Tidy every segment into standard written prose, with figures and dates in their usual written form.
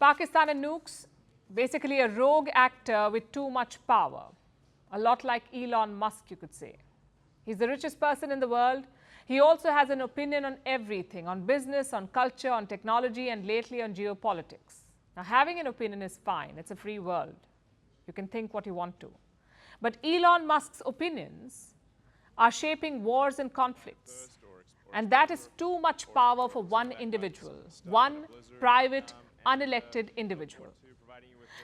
Pakistan and nukes, basically a rogue actor with too much power. A lot like Elon Musk, you could say. He's the richest person in the world. He also has an opinion on everything, on business, on culture, on technology, and lately on geopolitics. Now, having an opinion is fine. It's a free world. You can think what you want to. But Elon Musk's opinions are shaping wars and conflicts. And that is too much power for one individual, one private, unelected individual.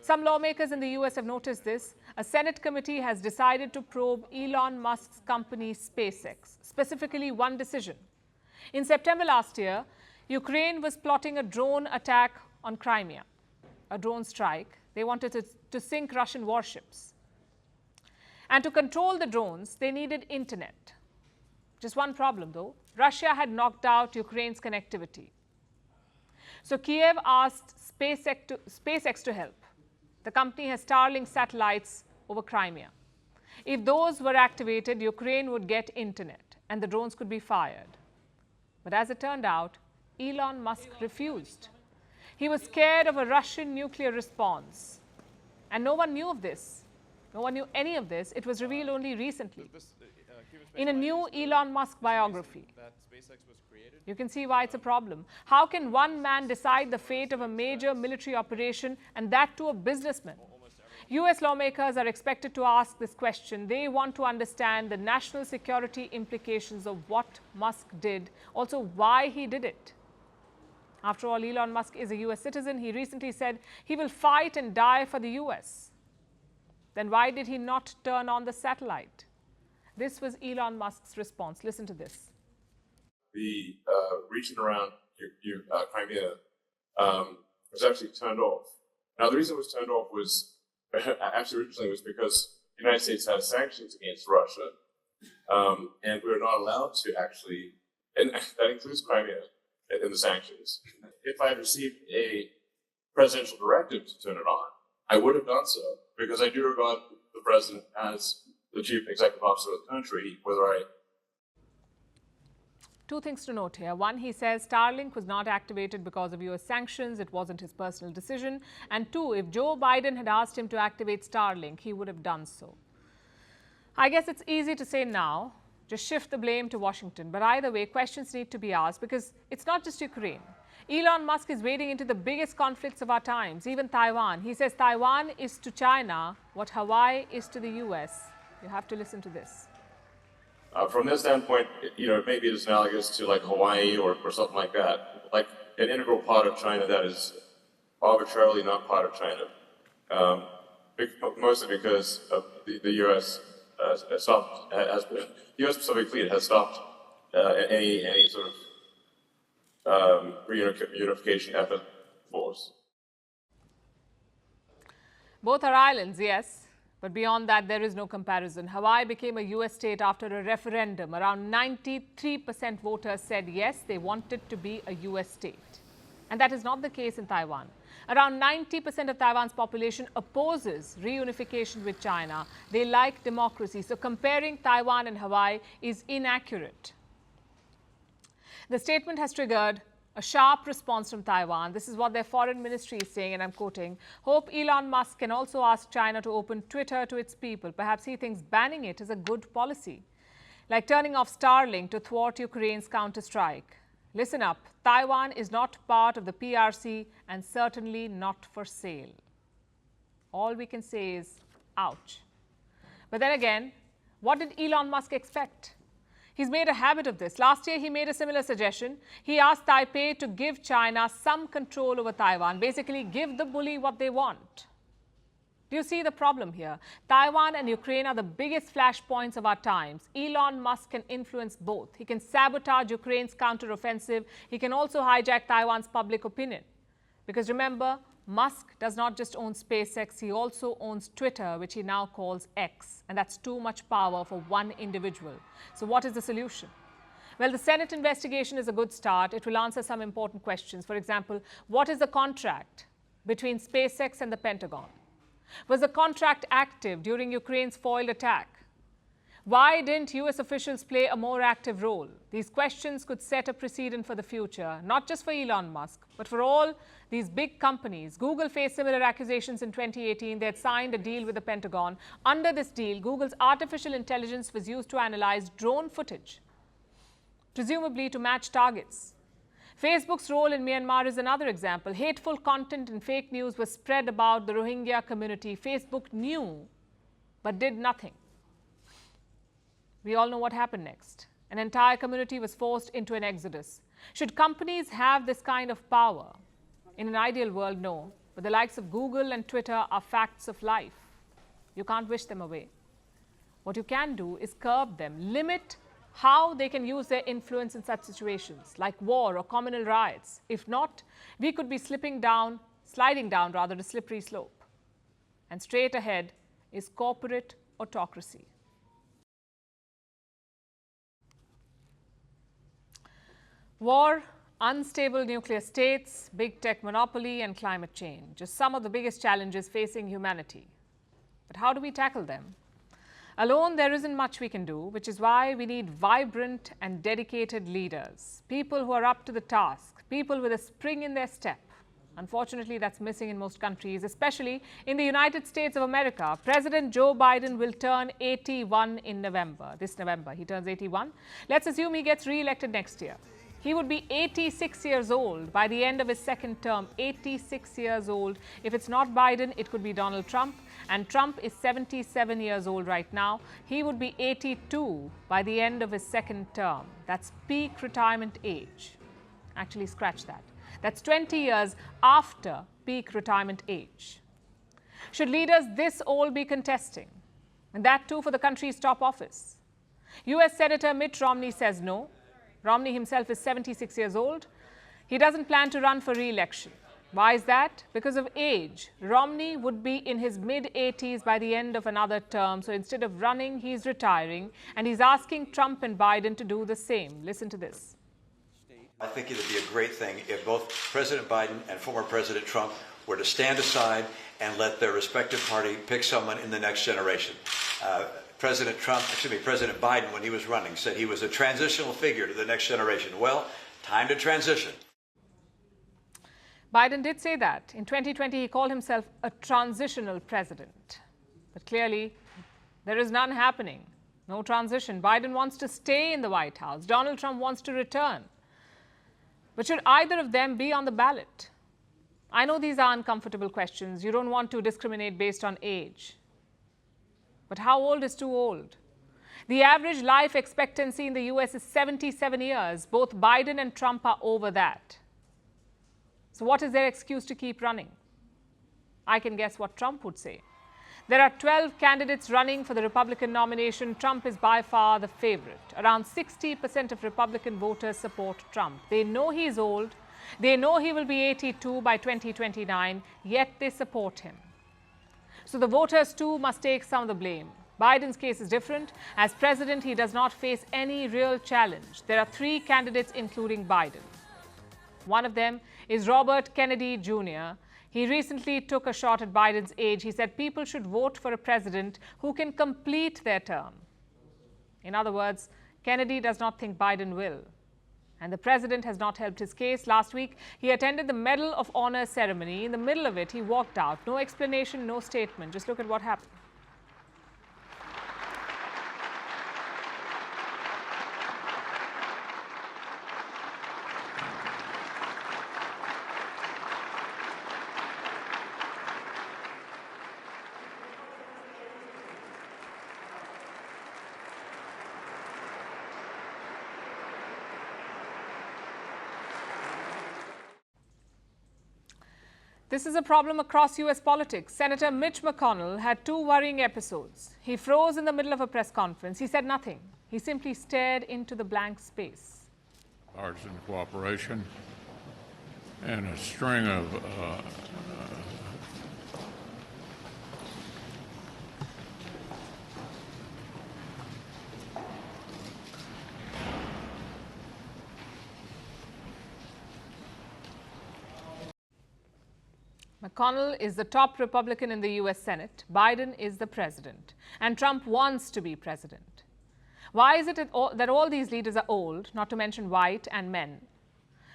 Some lawmakers in the US have noticed this. A Senate committee has decided to probe Elon Musk's company SpaceX, specifically one decision. In September last year, Ukraine was plotting a drone attack on Crimea, a drone strike. They wanted to sink Russian warships. And to control the drones, they needed internet. Just one problem, though. Russia had knocked out Ukraine's connectivity. So Kyiv asked SpaceX to help. The company has Starlink satellites over Crimea. If those were activated, Ukraine would get internet and the drones could be fired. But as it turned out, Elon Musk refused. He was scared of a Russian nuclear response. And no one knew of this. No one knew any of this. It was revealed only recently. In a new Elon Musk biography. You can see why it's a problem. How can one man decide the fate of a major military operation, and that to a businessman? US lawmakers are expected to ask this question. They want to understand the national security implications of what Musk did, also why he did it. After all, Elon Musk is a US citizen. He recently said he will fight and die for the US. Then why did he not turn on the satellite? This was Elon Musk's response. Listen to this. The region around Crimea was actually turned off. Now, the reason it was turned off was actually originally was because the United States has sanctions against Russia, and we're not allowed to actually, and that includes Crimea in the sanctions. If I had received a presidential directive to turn it on, I would have done so because I do regard the president as the chief executive officer of the country, whether I. Two things to note here. One, he says Starlink was not activated because of US sanctions. It wasn't his personal decision. And two, if Joe Biden had asked him to activate Starlink, he would have done so. I guess it's easy to say now, just shift the blame to Washington. But either way, questions need to be asked because it's not just Ukraine. Elon Musk is wading into the biggest conflicts of our times, even Taiwan. He says Taiwan is to China what Hawaii is to the US. You have to listen to this. From this standpoint, maybe it's analogous to like Hawaii or something like that, like an integral part of China that is arbitrarily not part of China, mostly because of the U.S. has stopped, the U.S. Pacific Fleet has stopped any sort of reunification effort force. Both are islands, yes. But beyond that, there is no comparison. Hawaii became a US state after a referendum. Around 93% voters said yes, they wanted to be a US state. And that is not the case in Taiwan. Around 90% of Taiwan's population opposes reunification with China. They like democracy. So comparing Taiwan and Hawaii is inaccurate. The statement has triggered a sharp response from Taiwan. This is what their foreign ministry is saying, and I'm quoting, "Hope Elon Musk can also ask China to open Twitter to its people. Perhaps he thinks banning it is a good policy. Like turning off Starlink to thwart Ukraine's counter-strike. Listen up, Taiwan is not part of the PRC and certainly not for sale." All we can say is, ouch. But then again, what did Elon Musk expect? He's made a habit of this. Last year, he made a similar suggestion. He asked Taipei to give China some control over Taiwan, basically give the bully what they want. Do you see the problem here? Taiwan and Ukraine are the biggest flashpoints of our times. Elon Musk can influence both. He can sabotage Ukraine's counteroffensive. He can also hijack Taiwan's public opinion. Because remember, Musk does not just own SpaceX, he also owns Twitter, which he now calls X. And that's too much power for one individual. So what is the solution? Well, the Senate investigation is a good start. It will answer some important questions. For example, what is the contract between SpaceX and the Pentagon? Was the contract active during Ukraine's foiled attack? Why didn't US officials play a more active role? These questions could set a precedent for the future, not just for Elon Musk, but for all these big companies. Google faced similar accusations in 2018. They had signed a deal with the Pentagon. Under this deal, Google's artificial intelligence was used to analyze drone footage, presumably to match targets. Facebook's role in Myanmar is another example. Hateful content and fake news was spread about the Rohingya community. Facebook knew, but did nothing. We all know what happened next. An entire community was forced into an exodus. Should companies have this kind of power? In an ideal world, no. But the likes of Google and Twitter are facts of life. You can't wish them away. What you can do is curb them, limit how they can use their influence in such situations, like war or communal riots. If not, we could be sliding down a slippery slope. And straight ahead is corporate autocracy. War, unstable nuclear states, big tech monopoly, and climate change, just some of the biggest challenges facing humanity. But how do we tackle them? Alone, there isn't much we can do, which is why we need vibrant and dedicated leaders, people who are up to the task, people with a spring in their step. Unfortunately, that's missing in most countries, especially in the United States of America. President Joe Biden will turn 81 in November. This November, he turns 81. Let's assume he gets re-elected next year. He would be 86 years old by the end of his second term. 86 years old. If it's not Biden, it could be Donald Trump. And Trump is 77 years old right now. He would be 82 by the end of his second term. That's peak retirement age. Actually, scratch that. That's 20 years after peak retirement age. Should leaders this old be contesting? And that too for the country's top office. US Senator Mitt Romney says no. Romney himself is 76 years old. He doesn't plan to run for re-election. Why is that? Because of age. Romney would be in his mid-80s by the end of another term. So instead of running, he's retiring. And he's asking Trump and Biden to do the same. Listen to this. I think it would be a great thing if both President Biden and former President Trump were to stand aside and let their respective party pick someone in the next generation. President Biden, when he was running, said he was a transitional figure to the next generation. Well, time to transition. Biden did say that. In 2020, he called himself a transitional president. But clearly, there is none happening. No transition. Biden wants to stay in the White House. Donald Trump wants to return. But should either of them be on the ballot? I know these are uncomfortable questions. You don't want to discriminate based on age. But how old is too old? The average life expectancy in the US is 77 years. Both Biden and Trump are over that. So what is their excuse to keep running? I can guess what Trump would say. There are 12 candidates running for the Republican nomination. Trump is by far the favorite. Around 60% of Republican voters support Trump. They know he's old. They know he will be 82 by 2029, yet they support him. So the voters too must take some of the blame. Biden's case is different. As president, he does not face any real challenge. There are 3 candidates, including Biden. One of them is Robert Kennedy Jr. He recently took a shot at Biden's age. He said people should vote for a president who can complete their term. In other words, Kennedy does not think Biden will. And the president has not helped his case. Last week, he attended the Medal of Honor ceremony. In the middle of it, he walked out. No explanation, no statement. Just look at what happened. This is a problem across US politics. Senator Mitch McConnell had 2 worrying episodes. He froze in the middle of a press conference. He said nothing. He simply stared into the blank space. Partisan cooperation and a string of McConnell is the top Republican in the US Senate. Biden is the president. And Trump wants to be president. Why is it that all these leaders are old, not to mention white and men?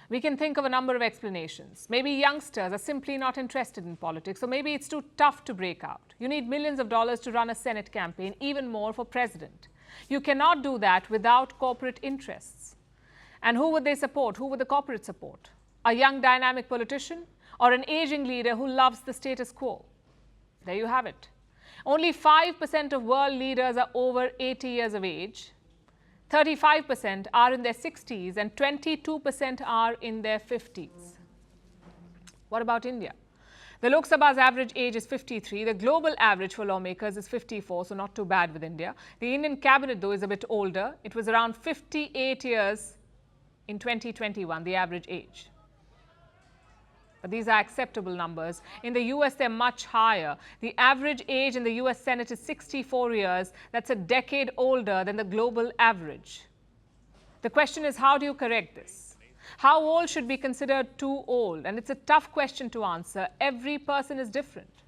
We can think of a number of explanations. Maybe youngsters are simply not interested in politics, or maybe it's too tough to break out. You need millions of dollars to run a Senate campaign, even more for president. You cannot do that without corporate interests. And who would they support? Who would the corporate support? A young dynamic politician or an aging leader who loves the status quo? There you have it. Only 5% of world leaders are over 80 years of age. 35% are in their 60s and 22% are in their 50s. What about India? The Lok Sabha's average age is 53. The global average for lawmakers is 54, so not too bad with India. The Indian cabinet, though, is a bit older. It was around 58 years in 2021, the average age. But these are acceptable numbers. In the US, they're much higher. The average age in the US Senate is 64 years. That's a decade older than the global average. The question is, how do you correct this? How old should be considered too old? And it's a tough question to answer. Every person is different.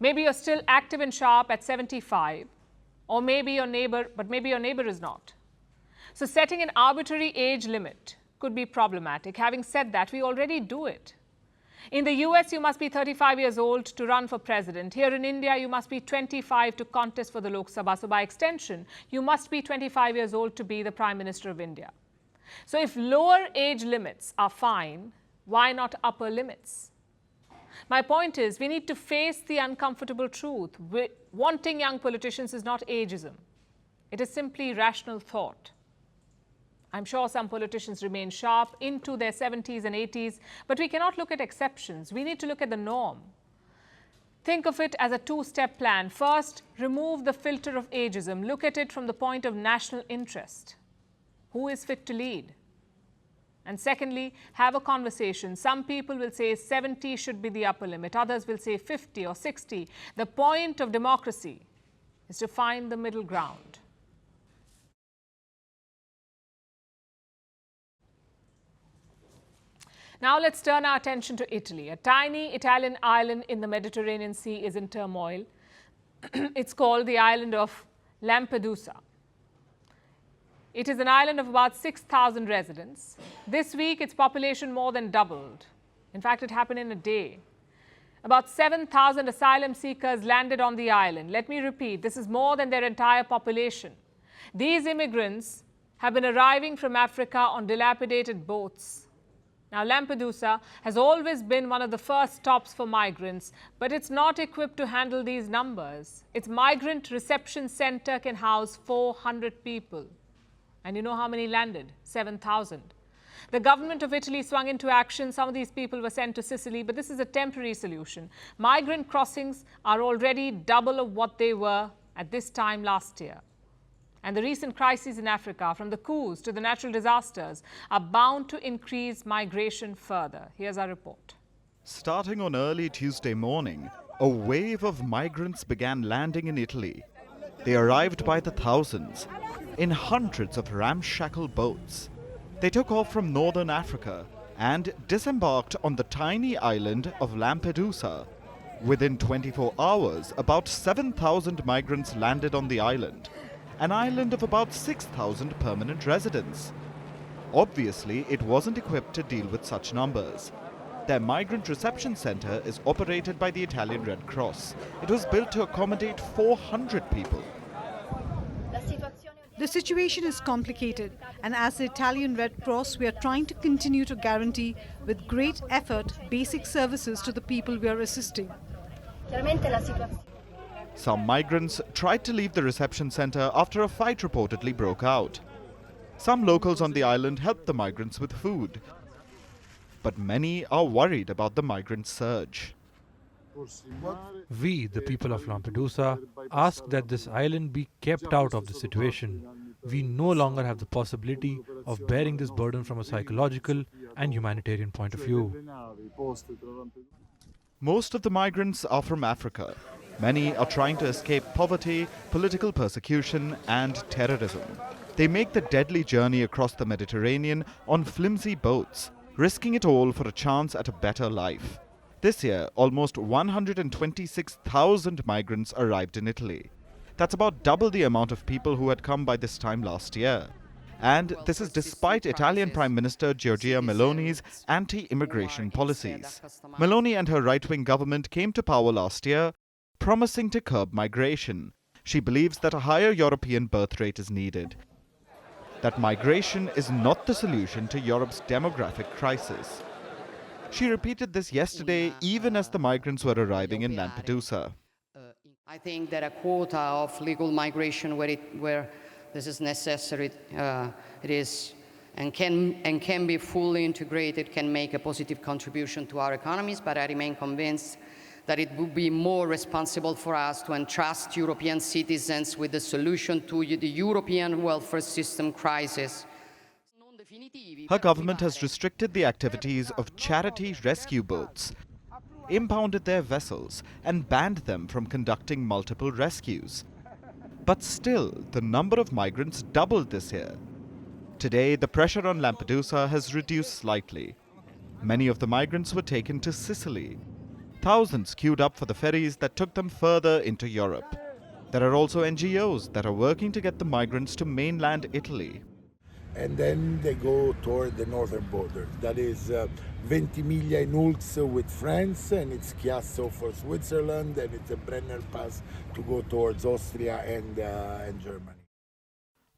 Maybe you're still active and sharp at 75, or maybe your neighbor is not. So setting an arbitrary age limit could be problematic. Having said that, we already do it. In the US, you must be 35 years old to run for president. Here in India, you must be 25 to contest for the Lok Sabha. So by extension, you must be 25 years old to be the Prime Minister of India. So if lower age limits are fine, why not upper limits? My point is, we need to face the uncomfortable truth. Wanting young politicians is not ageism. It is simply rational thought. I'm sure some politicians remain sharp into their 70s and 80s, but we cannot look at exceptions. We need to look at the norm. Think of it as a two-step plan. First, remove the filter of ageism. Look at it from the point of national interest. Who is fit to lead? And secondly, have a conversation. Some people will say 70 should be the upper limit. Others will say 50 or 60. The point of democracy is to find the middle ground. Now let's turn our attention to Italy. A tiny Italian island in the Mediterranean Sea is in turmoil. It's called the island of Lampedusa. It is an island of about 6,000 residents. This week, its population more than doubled. In fact, it happened in a day. About 7,000 asylum seekers landed on the island. Let me repeat, this is more than their entire population. These immigrants have been arriving from Africa on dilapidated boats. Now, Lampedusa has always been one of the first stops for migrants, but it's not equipped to handle these numbers. Its migrant reception center can house 400 people. And you know how many landed? 7,000. The government of Italy swung into action. Some of these people were sent to Sicily, but this is a temporary solution. Migrant crossings are already double of what they were at this time last year. And the recent crises in Africa, from the coups to the natural disasters, are bound to increase migration further. Here's our report. Starting on early Tuesday morning, a wave of migrants began landing in Italy. They arrived by the thousands, in hundreds of ramshackle boats. They took off from northern Africa and disembarked on the tiny island of Lampedusa. Within 24 hours, about 7,000 migrants landed on the island, an island of about 6,000 permanent residents. Obviously, it wasn't equipped to deal with such numbers. Their migrant reception center is operated by the Italian Red Cross. It was built to accommodate 400 people. The situation is complicated, and as the Italian Red Cross, we are trying to continue to guarantee with great effort basic services to the people we are assisting. Some migrants tried to leave the reception center after a fight reportedly broke out. Some locals on the island helped the migrants with food, but many are worried about the migrant surge. We, the people of Lampedusa, ask that this island be kept out of the situation. We no longer have the possibility of bearing this burden from a psychological and humanitarian point of view. Most of the migrants are from Africa. Many are trying to escape poverty, political persecution, and terrorism. They make the deadly journey across the Mediterranean on flimsy boats, risking it all for a chance at a better life. This year, almost 126,000 migrants arrived in Italy. That's about double the amount of people who had come by this time last year. And this is despite Italian Prime Minister Giorgia Meloni's anti-immigration policies. Meloni and her right-wing government came to power last year, promising to curb migration. She believes that a higher European birth rate is needed. That migration is not the solution to Europe's demographic crisis. She repeated this yesterday, even as the migrants were arriving in Lampedusa. I think that a quota of legal migration where this is necessary, it is and can be fully integrated, can make a positive contribution to our economies, but I remain convinced that it would be more responsible for us to entrust European citizens with the solution to the European welfare system crisis. Her government has restricted the activities of charity rescue boats, impounded their vessels, and banned them from conducting multiple rescues. But still, the number of migrants doubled this year. Today, the pressure on Lampedusa has reduced slightly. Many of the migrants were taken to Sicily. Thousands queued up for the ferries that took them further into Europe. There are also NGOs that are working to get the migrants to mainland Italy. And then they go toward the northern border. That is Ventimiglia in Ulx with France, and it's Chiasso for Switzerland, and it's a Brenner Pass to go towards Austria and Germany.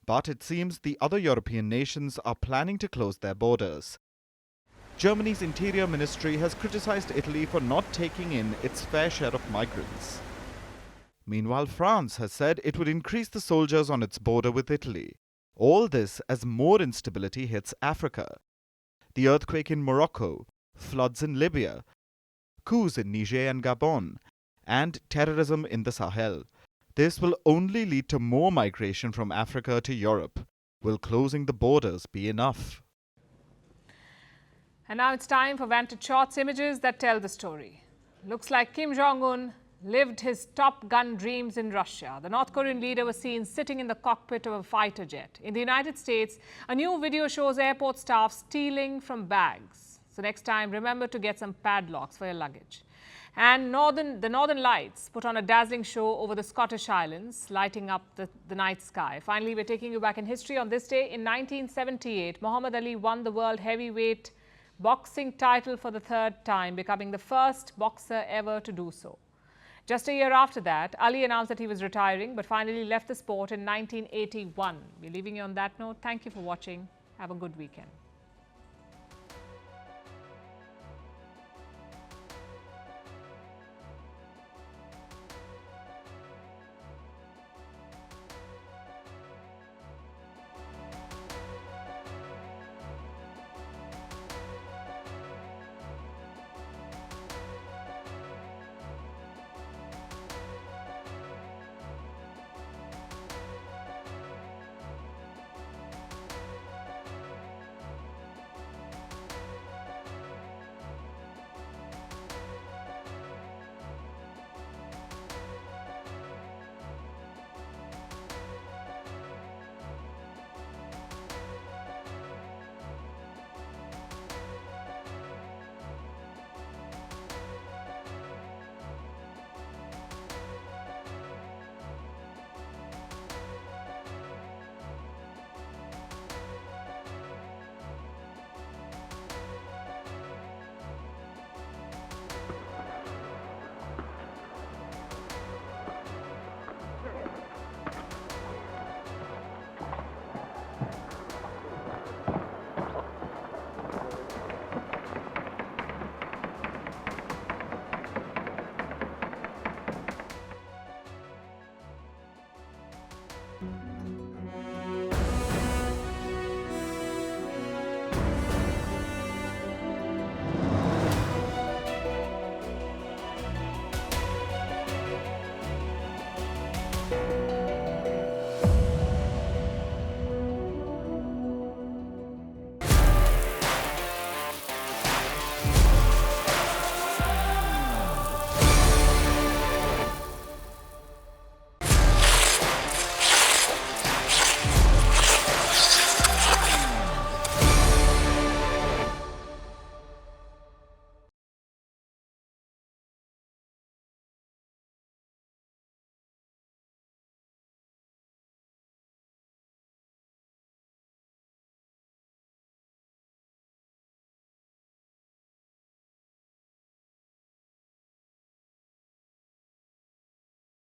But it seems the other European nations are planning to close their borders. Germany's Interior Ministry has criticized Italy for not taking in its fair share of migrants. Meanwhile, France has said it would increase the soldiers on its border with Italy. All this as more instability hits Africa. The earthquake in Morocco, floods in Libya, coups in Niger and Gabon, and terrorism in the Sahel. This will only lead to more migration from Africa to Europe. Will closing the borders be enough? And now it's time for Vantage Shots, images that tell the story. Looks like Kim Jong-un lived his Top Gun dreams in Russia. The North Korean leader was seen sitting in the cockpit of a fighter jet. In the United States, a new video shows airport staff stealing from bags. So next time, remember to get some padlocks for your luggage. And the Northern Lights put on a dazzling show over the Scottish Islands, lighting up the night sky. Finally, we're taking you back in history. On this day in 1978, Muhammad Ali won the world heavyweight boxing title for the third time, becoming the first boxer ever to do so. Just a year after that, Ali announced that he was retiring, but finally left the sport in 1981. We're leaving you on that note. Thank you for watching. Have a good weekend.